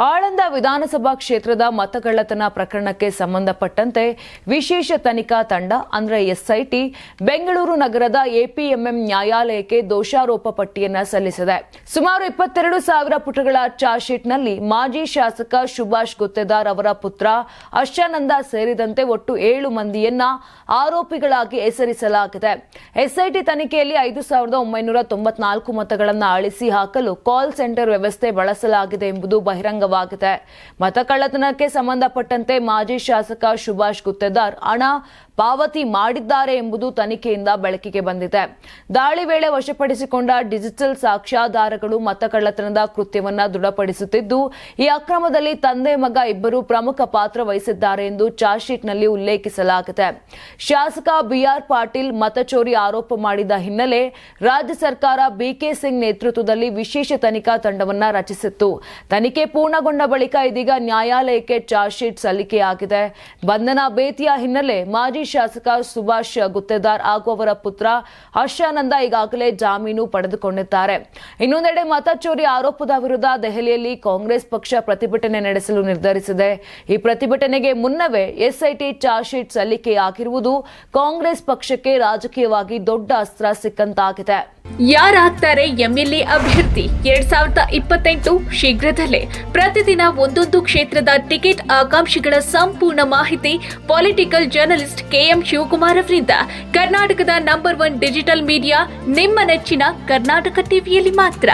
ಆಳಂದ ವಿಧಾನಸಭಾ ಕ್ಷೇತ್ರದ ಮತಗಳ್ಳತನ ಪ್ರಕರಣಕ್ಕೆ ಸಂಬಂಧಪಟ್ಟಂತೆ ವಿಶೇಷ ತನಿಖಾ ತಂಡ ಅಂದರೆ ಎಸ್ಐಟಿ ಬೆಂಗಳೂರು ನಗರದ ಎಪಿಎಂಎಂ ನ್ಯಾಯಾಲಯಕ್ಕೆ ದೋಷಾರೋಪ ಪಟ್ಟಿಯನ್ನ ಸಲ್ಲಿಸಿದೆ. ಸುಮಾರು 22,000 ಪುಟಗಳ ಚಾರ್ಜ್ ಶೀಟ್ನಲ್ಲಿ ಮಾಜಿ ಶಾಸಕ ಸುಭಾಷ್ ಗುತ್ತೇದಾರ್ ಅವರ ಪುತ್ರ ಅರ್ಷಾನಂದ ಸೇರಿದಂತೆ ಒಟ್ಟು 7 ಮಂದಿಯನ್ನ ಆರೋಪಿಗಳಾಗಿ ಹೆಸರಿಸಲಾಗಿದೆ. ಎಸ್ಐಟಿ ತನಿಖೆಯಲ್ಲಿ 5,994 ಮತಗಳನ್ನು ಅಳಿಸಿ ಹಾಕಲು ಕಾಲ್ ಸೆಂಟರ್ ವ್ಯವಸ್ಥೆ ಬಳಸಲಾಗಿದೆ ಎಂಬುದು ಬಹಿರಂಗವಾಗಿದೆ. ಮತಕಳ್ಳತನಕ್ಕೆ ಸಂಬಂಧಪಟ್ಟಂತೆ ಮಾಜಿ ಶಾಸಕ ಸುಭಾಷ್ ಗುತ್ತೇದಾರ್ ಹಣ ಪಾವತಿ ಮಾಡಿದ್ದಾರೆ ಎಂಬುದು ತನಿಖೆಯಿಂದ ಬೆಳಕಿಗೆ ಬಂದಿದೆ. ದಾಳಿ ವೇಳೆ ವಶಪಡಿಸಿಕೊಂಡ ಡಿಜಿಟಲ್ ಸಾಕ್ಷ್ಯಾಧಾರಗಳು ಮತಕಳ್ಳತನದ ಕೃತ್ಯವನ್ನ ದೃಢಪಡಿಸುತ್ತಿದ್ದು, ಈ ಅಕ್ರಮದಲ್ಲಿ ತಂದೆ ಮಗ ಇಬ್ಬರು ಪ್ರಮುಖ ಪಾತ್ರ ವಹಿಸಿದ್ದಾರೆ ಎಂದು ಚಾರ್ಜ್ ಶೀಟ್ನಲ್ಲಿ ಉಲ್ಲೇಖಿಸಲಾಗಿದೆ. ಶಾಸಕ ಬಿಆರ್ ಪಾಟೀಲ್ ಮತಚೋರಿ ಆರೋಪ ಮಾಡಿದ ಹಿನ್ನೆಲೆ ರಾಜ್ಯ ಸರ್ಕಾರ ಬಿಕೆ ಸಿಂಗ್ ನೇತೃತ್ವದಲ್ಲಿ ವಿಶೇಷ ತನಿಖಾ ತಂಡವನ್ನ ರಚಿಸಿತ್ತು. ತನಿಖೆ ಪೂರ್ಣಗೊಂಡ ಬಳಿಕ ಇದೀಗ ನ್ಯಾಯಾಲಯಕ್ಕೆ ಚಾರ್ಜ್ ಶೀಟ್ ಸಲ್ಲಿಕೆಯಾಗಿದೆ. ಬಂಧನ ಭೇಟಿಯ ಹಿನ್ನೆಲೆ ಮಾಜಿ ಶಾಸಕ ಸುಭಾಷ್ ಗುತ್ತೇದಾರ್ ಹಾಗೂ ಅವರ ಪುತ್ರ ಹರ್ಷಾನಂದ ಈಗಾಗಲೇ ಜಾಮೀನು ಪಡೆದುಕೊಂಡಿದ್ದಾರೆ. ಇನ್ನೊಂದೆಡೆ ಮತಚೋರಿ ಆರೋಪದ ವಿರುದ್ಧ ದೆಹಲಿಯಲ್ಲಿ ಕಾಂಗ್ರೆಸ್ ಪಕ್ಷ ಪ್ರತಿಭಟನೆ ನಡೆಸಲು ನಿರ್ಧರಿಸಿದೆ. ಈ ಪ್ರತಿಭಟನೆಗೆ ಮುನ್ನವೇ ಎಸ್ಐಟಿ ಚಾರ್ಜ್ ಶೀಟ್ ಸಲ್ಲಿಕೆಯಾಗಿರುವುದು ಕಾಂಗ್ರೆಸ್ ಪಕ್ಷಕ್ಕೆ ರಾಜಕೀಯವಾಗಿ ದೊಡ್ಡ ಅಸ್ತ್ರ ಸಿಕ್ಕಂತಾಗಿದೆ. ಯಾರಾಗ್ತಾರೆ ಎಂಎಲ್ಎ ಅಭ್ಯರ್ಥಿ 2028 ಶೀಘ್ರದಲ್ಲೇ. ಪ್ರತಿದಿನ ಒಂದೊಂದು ಕ್ಷೇತ್ರದ ಟಿಕೆಟ್ ಆಕಾಂಕ್ಷಿಗಳ ಸಂಪೂರ್ಣ ಮಾಹಿತಿ ಪೊಲಿಟಿಕಲ್ ಜರ್ನಲಿಸ್ಟ್ ಕೆಎಂ ಶಿವಕುಮಾರ್ ಅವರಿಂದ. ಕರ್ನಾಟಕದ ನಂಬರ್ 1 ಡಿಜಿಟಲ್ ಮೀಡಿಯಾ ನಿಮ್ಮ ನೆಚ್ಚಿನ ಕರ್ನಾಟಕ ಟಿವಿಯಲ್ಲಿ ಮಾತ್ರ.